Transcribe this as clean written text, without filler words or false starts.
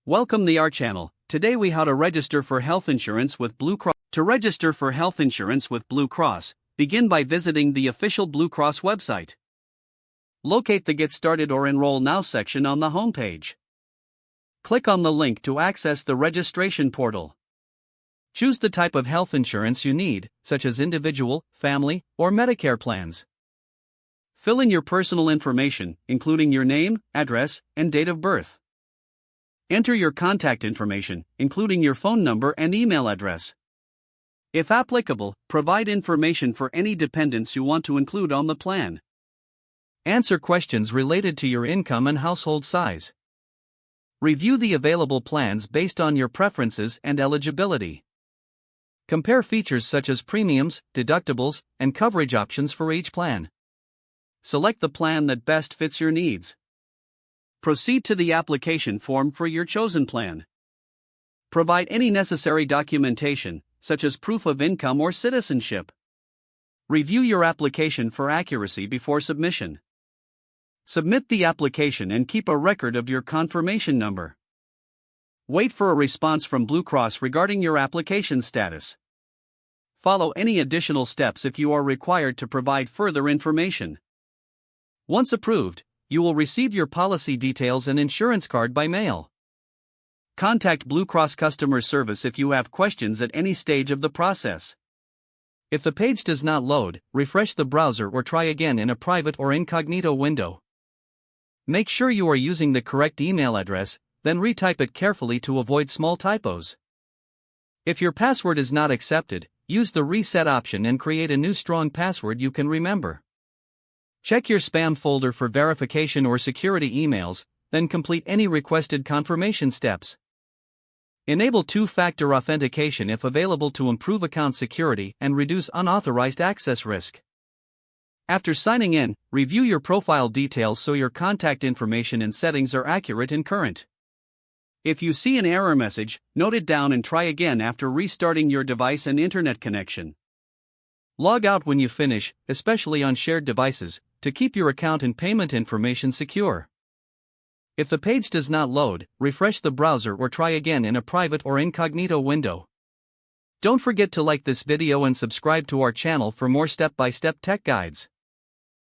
Welcome to our channel. Today we how to register for health insurance with Blue Cross. To register for health insurance with Blue Cross, begin by visiting the official Blue Cross website. Locate the Get Started or Enroll Now section on the homepage. Click on the link to access the registration portal. Choose the type of health insurance you need, such as individual, family, or Medicare plans. Fill in your personal information, including your name, address, and date of birth. Enter your contact information, including your phone number and email address. If applicable, provide information for any dependents you want to include on the plan. Answer questions related to your income and household size. Review the available plans based on your preferences and eligibility. Compare features such as premiums, deductibles, and coverage options for each plan. Select the plan that best fits your needs. Proceed to the application form for your chosen plan. Provide any necessary documentation, such as proof of income or citizenship. Review your application for accuracy before submission. Submit the application and keep a record of your confirmation number. Wait for a response from Blue Cross regarding your application status. Follow any additional steps if you are required to provide further information. Once approved, you will receive your policy details and insurance card by mail. Contact Blue Cross customer service if you have questions at any stage of the process. If the page does not load, refresh the browser or try again in a private or incognito window. Make sure you are using the correct email address, then retype it carefully to avoid small typos. If your password is not accepted, use the reset option and create a new strong password you can remember. Check your spam folder for verification or security emails, then complete any requested confirmation steps. Enable two-factor authentication if available to improve account security and reduce unauthorized access risk. After signing in, review your profile details so your contact information and settings are accurate and current. If you see an error message, note it down and try again after restarting your device and internet connection. Log out when you finish, especially on shared devices, to keep your account and payment information secure. If the page does not load, refresh the browser or try again in a private or incognito window. Don't forget to like this video and subscribe to our channel for more step-by-step tech guides.